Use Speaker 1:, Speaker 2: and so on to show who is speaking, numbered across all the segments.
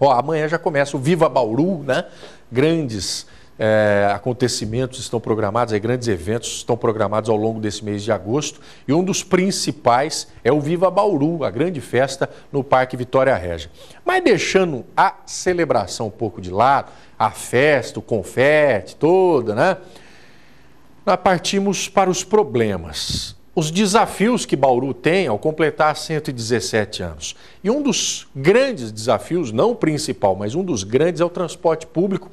Speaker 1: Ó, amanhã já começa o Viva Bauru, né? Grandes acontecimentos estão programados, grandes eventos estão programados ao longo desse mês de agosto. E um dos principais é o Viva Bauru, a grande festa no Parque Vitória Régia. Mas deixando a celebração um pouco de lado, a festa, o confete toda, né? Nós partimos para os problemas. Os desafios que Bauru tem ao completar 117 anos. E um dos grandes desafios, não o principal, mas um dos grandes é o transporte público,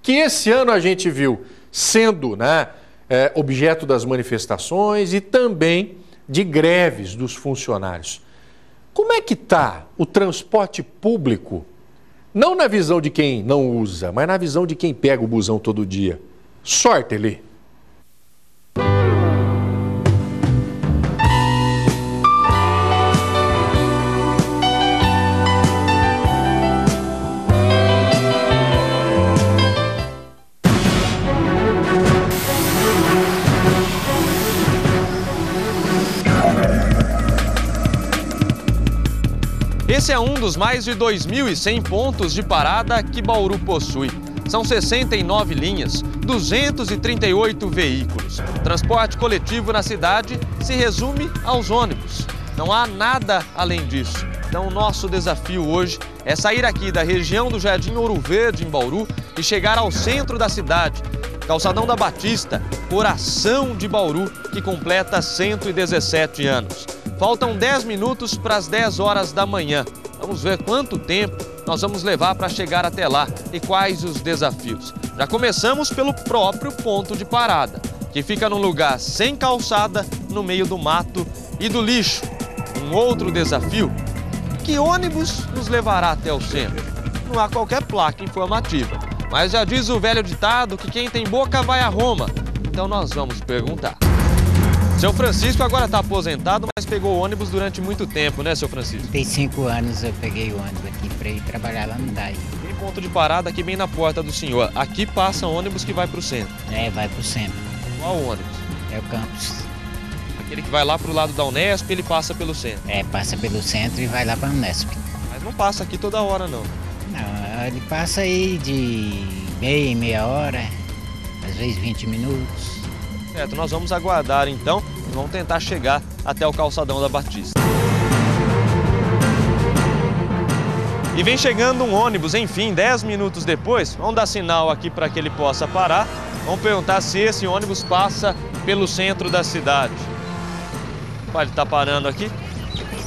Speaker 1: que esse ano a gente viu sendo, né, objeto das manifestações e também de greves dos funcionários. Como é que está o transporte público? Não na visão de quem não usa, mas na visão de quem pega o busão todo dia. Sorte, Eli.
Speaker 2: Esse é um dos mais de 2.100 pontos de parada que Bauru possui. São 69 linhas, 238 veículos. O transporte coletivo na cidade se resume aos ônibus. Não há nada além disso. Então, o nosso desafio hoje é sair aqui da região do Jardim Ouro Verde, em Bauru, e chegar ao centro da cidade, Calçadão da Batista, coração de Bauru, que completa 117 anos. Faltam 10 minutos para as 10 horas da manhã. Vamos ver quanto tempo nós vamos levar para chegar até lá e quais os desafios. Já começamos pelo próprio ponto de parada, que fica num lugar sem calçada, no meio do mato e do lixo. Um outro desafio: que ônibus nos levará até o centro? Não há qualquer placa informativa, mas já diz o velho ditado que quem tem boca vai a Roma. Então nós vamos perguntar. Seu Francisco agora está aposentado, mas pegou ônibus durante muito tempo, né, seu Francisco?
Speaker 3: 35 anos eu peguei o ônibus aqui para ir trabalhar lá no DAI.
Speaker 2: Tem ponto de parada aqui bem na porta do senhor. Aqui passa ônibus que vai para o centro.
Speaker 3: É, vai para o centro.
Speaker 2: Qual ônibus?
Speaker 3: É o campus.
Speaker 2: Aquele que vai lá para o lado da Unesp, ele passa pelo centro.
Speaker 3: É, passa pelo centro e vai lá para a Unesp.
Speaker 2: Mas não passa aqui toda hora, não.
Speaker 3: Não, ele passa aí de meia hora, às vezes 20 minutos.
Speaker 2: Certo, nós vamos aguardar então e vamos tentar chegar até o Calçadão da Batista. E vem chegando um ônibus, enfim, 10 minutos depois. Vamos dar sinal aqui para que ele possa parar. Vamos perguntar se esse ônibus passa pelo centro da cidade. Ele está parando aqui.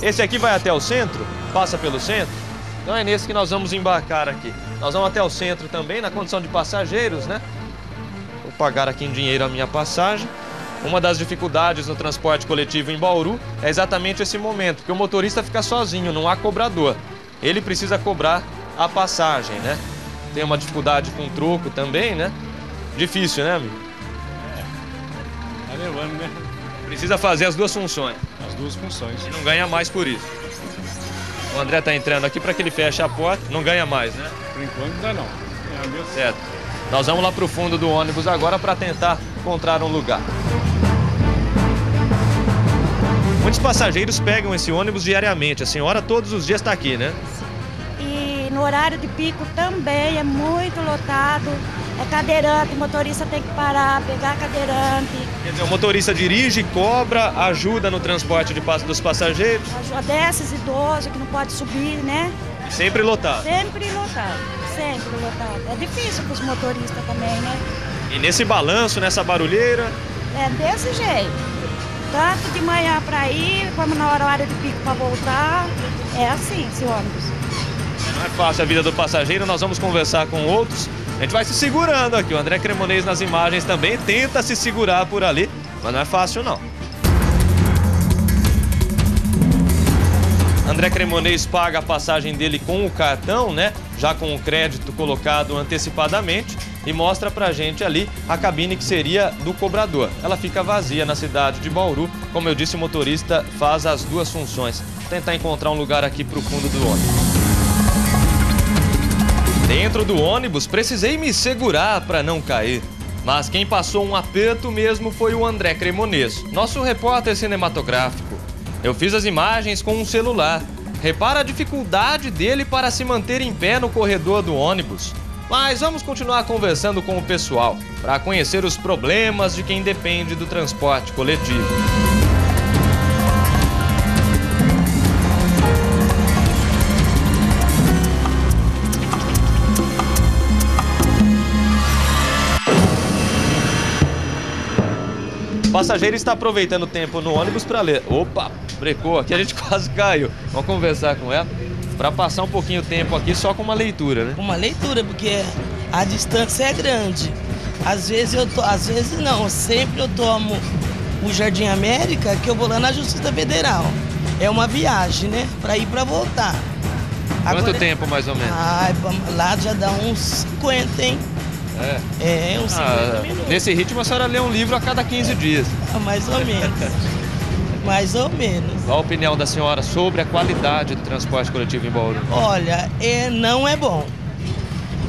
Speaker 2: Esse aqui vai até o centro? Passa pelo centro? Então é nesse que nós vamos embarcar aqui. Nós vamos até o centro também, na condição de passageiros, né? Vou pagar aqui em dinheiro a minha passagem. Uma das dificuldades no transporte coletivo em Bauru é exatamente esse momento, porque o motorista fica sozinho, não há cobrador. Ele precisa cobrar a passagem, né? Tem uma dificuldade com troco também, né? Difícil, né, amigo?
Speaker 4: Tá levando, né?
Speaker 2: Precisa fazer as duas funções.
Speaker 4: As duas funções.
Speaker 2: E não ganha mais por isso. O André tá entrando aqui para que ele feche a porta. Não ganha mais, né?
Speaker 4: Por enquanto ainda não.
Speaker 2: Certo. Nós vamos lá para o fundo do ônibus agora para tentar encontrar um lugar. Muitos passageiros pegam esse ônibus diariamente. A senhora todos os dias está aqui, né?
Speaker 5: E no horário de pico também é muito lotado. É cadeirante, o motorista tem que parar, pegar cadeirante.
Speaker 2: Quer dizer, o motorista dirige, cobra, ajuda no transporte dos passageiros.
Speaker 5: Ajuda esses idosos que não pode subir, né?
Speaker 2: E sempre lotado.
Speaker 5: Sempre lotado, sempre lotado. É difícil para os motoristas também, né?
Speaker 2: E nesse balanço, nessa barulheira?
Speaker 5: É desse jeito. Tanto de manhã para ir, como na hora de pico para voltar. É assim esse ônibus.
Speaker 2: Não é fácil a vida do passageiro, nós vamos conversar com outros. A gente vai se segurando aqui. O André Cremonês nas imagens também tenta se segurar por ali, mas não é fácil não. André Cremonês paga a passagem dele com o cartão, né? Já com o crédito colocado antecipadamente, e mostra pra gente ali a cabine que seria do cobrador. Ela fica vazia na cidade de Bauru. Como eu disse, o motorista faz as duas funções. Vou tentar encontrar um lugar aqui pro fundo do ônibus. Dentro do ônibus, precisei me segurar para não cair. Mas quem passou um aperto mesmo foi o André Cremonês, nosso repórter cinematográfico. Eu fiz as imagens com um celular. repara a dificuldade dele para se manter em pé no corredor do ônibus. Mas vamos continuar conversando com o pessoal para conhecer os problemas de quem depende do transporte coletivo. O passageiro está aproveitando o tempo no ônibus para ler. Opa, brecou, aqui a gente quase caiu. Vamos conversar com ela para passar um pouquinho o tempo aqui só com uma leitura, né?
Speaker 6: Uma leitura, porque a distância é grande. Às vezes não, sempre eu tomo o Jardim América, que eu vou lá na Justiça Federal. É uma viagem, né? Para ir para voltar.
Speaker 2: Quanto tempo mais ou menos?
Speaker 6: Lá já dá uns 50, hein? Uns 50 minutos.
Speaker 2: Nesse ritmo a senhora lê um livro a cada 15 dias.
Speaker 6: Mais ou menos. Mais ou menos.
Speaker 2: Qual a opinião da senhora sobre a qualidade do transporte coletivo em Bauru?
Speaker 6: Olha, não é bom.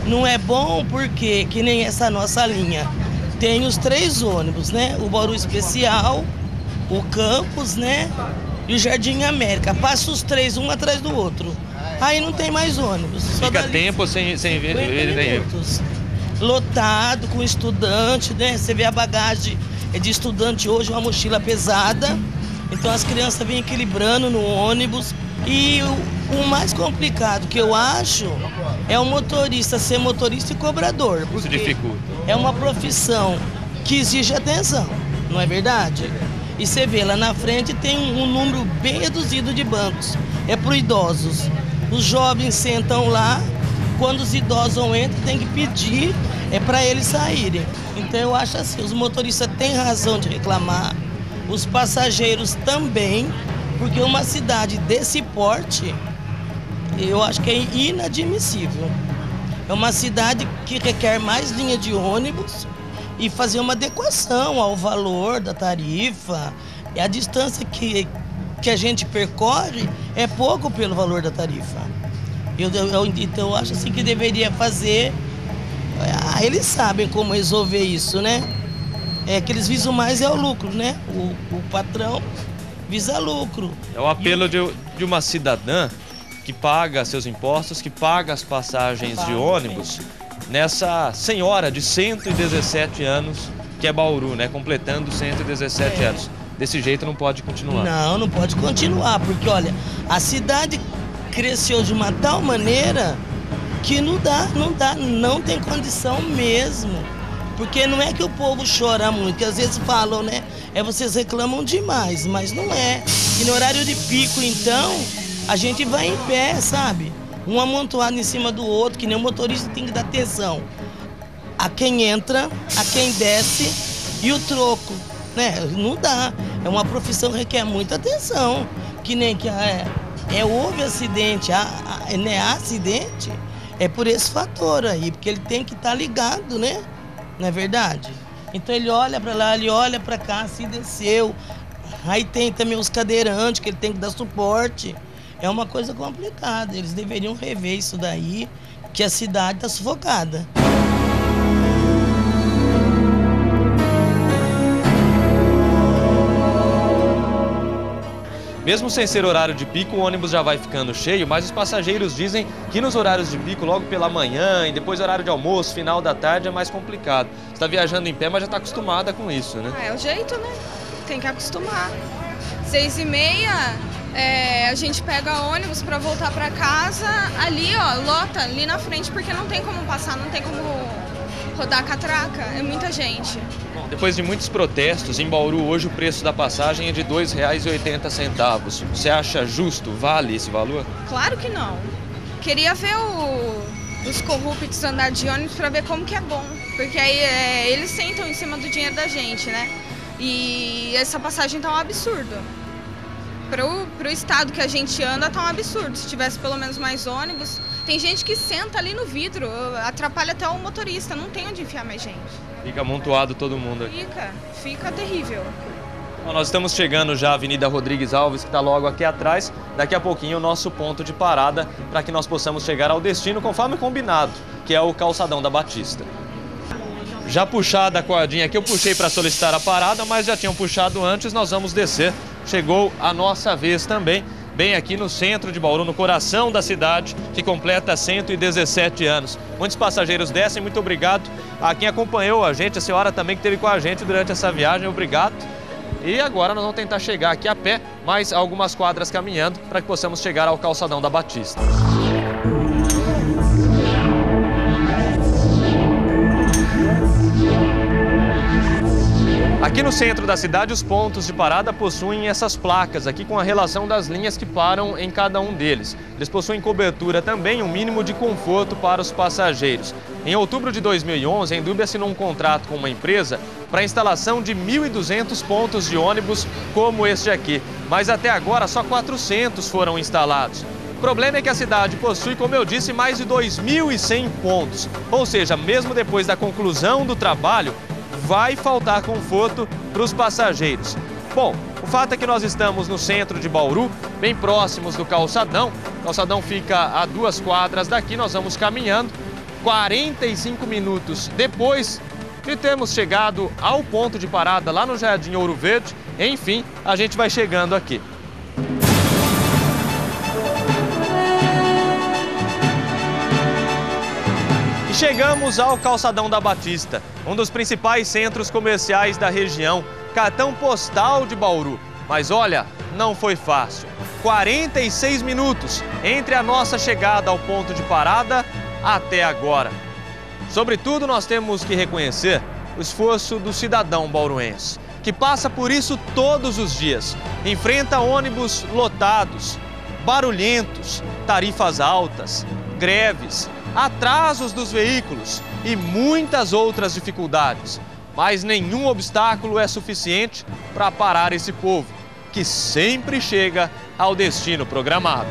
Speaker 6: Não é bom porque, que nem essa nossa linha, tem os 3 ônibus, né? O Bauru Especial, o Campos, né? E o Jardim América. Passa os 3, um atrás do outro. Aí não tem mais ônibus.
Speaker 2: Fica tempo sem ver nenhum.
Speaker 6: Lotado, com estudante, né? Você vê a bagagem de estudante hoje, uma mochila pesada. Então as crianças vêm equilibrando no ônibus. E o mais complicado que eu acho é o motorista ser motorista e cobrador.
Speaker 2: Isso dificulta.
Speaker 6: É uma profissão que exige atenção, não é verdade? E você vê lá na frente tem um número bem reduzido de bancos. É para os idosos. Os jovens sentam lá. Quando os idosos entram, tem que pedir para eles saírem. Então eu acho assim, os motoristas têm razão de reclamar, os passageiros também, porque uma cidade desse porte, eu acho que é inadmissível. É uma cidade que requer mais linha de ônibus e fazer uma adequação ao valor da tarifa. E a distância que a gente percorre é pouco pelo valor da tarifa. Então eu acho assim que deveria fazer. Eles sabem como resolver isso, né? Que eles visam mais o lucro, né? O patrão visa lucro.
Speaker 2: É o apelo de uma cidadã que paga seus impostos, que paga as passagens de ônibus, nessa senhora de 117 anos, que é Bauru, né? Completando 117 anos. Desse jeito não pode continuar.
Speaker 6: Não pode continuar, porque olha, a cidade cresceu de uma tal maneira que não tem condição mesmo. Porque não é que o povo chora muito, que às vezes falam, né? Vocês reclamam demais, mas não é. E no horário de pico, então, a gente vai em pé, sabe? Um amontoado em cima do outro, que nem o motorista tem que dar atenção a quem entra, a quem desce e o troco, né? Não dá. É uma profissão que requer muita atenção. Que nem que houve acidente, acidente, é por esse fator aí, porque ele tem que estar ligado, né? Não é verdade? Então ele olha para lá, ele olha para cá, se desceu. Aí tem também os cadeirantes, que ele tem que dar suporte. É uma coisa complicada, eles deveriam rever isso daí, que a cidade está sufocada.
Speaker 2: Mesmo sem ser horário de pico, o ônibus já vai ficando cheio, mas os passageiros dizem que nos horários de pico, logo pela manhã e depois horário de almoço, final da tarde, é mais complicado. Você está viajando em pé, mas já está acostumada com isso, né?
Speaker 7: É o jeito, né? Tem que acostumar. 6h30, a gente pega ônibus para voltar para casa, ali, ó, lota, ali na frente, porque não tem como passar, não tem como rodar a catraca, é muita gente.
Speaker 2: Bom, depois de muitos protestos, em Bauru hoje o preço da passagem é de R$ 2,80. Você acha justo? Vale esse valor?
Speaker 7: Claro que não. Queria ver os corruptos andar de ônibus para ver como que é bom, porque aí eles sentam em cima do dinheiro da gente, né? E essa passagem tá um absurdo. Pro estado que a gente anda tá um absurdo. Se tivesse pelo menos mais ônibus, tem gente que senta ali no vidro, atrapalha até o motorista, não tem onde enfiar mais gente.
Speaker 2: Fica amontoado todo mundo aqui.
Speaker 7: Fica terrível.
Speaker 2: Bom, nós estamos chegando já à Avenida Rodrigues Alves, que está logo aqui atrás. Daqui a pouquinho o nosso ponto de parada para que nós possamos chegar ao destino conforme combinado, que é o Calçadão da Batista. Já puxada a cordinha aqui, eu puxei para solicitar a parada, mas já tinham puxado antes, nós vamos descer. Chegou a nossa vez também bem aqui no centro de Bauru, no coração da cidade, que completa 117 anos. Muitos passageiros descem, muito obrigado a quem acompanhou a gente, a senhora também que esteve com a gente durante essa viagem, obrigado. E agora nós vamos tentar chegar aqui a pé, mais algumas quadras caminhando, para que possamos chegar ao calçadão da Batista. Aqui no centro da cidade, os pontos de parada possuem essas placas aqui com a relação das linhas que param em cada um deles. Eles possuem cobertura também, um mínimo de conforto para os passageiros. Em outubro de 2011, a Indubi assinou um contrato com uma empresa para a instalação de 1.200 pontos de ônibus como este aqui. Mas até agora, só 400 foram instalados. O problema é que a cidade possui, como eu disse, mais de 2.100 pontos. Ou seja, mesmo depois da conclusão do trabalho, vai faltar conforto para os passageiros. Bom, o fato é que nós estamos no centro de Bauru, bem próximos do calçadão. O calçadão fica a 2 quadras daqui, nós vamos caminhando. 45 minutos depois de termos chegado ao ponto de parada lá no Jardim Ouro Verde, enfim, a gente vai chegando aqui. Chegamos ao calçadão da Batista, um dos principais centros comerciais da região, cartão postal de Bauru. Mas olha, não foi fácil. 46 minutos entre a nossa chegada ao ponto de parada até agora. Sobretudo, nós temos que reconhecer o esforço do cidadão bauruense, que passa por isso todos os dias. Enfrenta ônibus lotados, barulhentos, tarifas altas, greves, atrasos dos veículos e muitas outras dificuldades. Mas nenhum obstáculo é suficiente para parar esse povo, que sempre chega ao destino programado.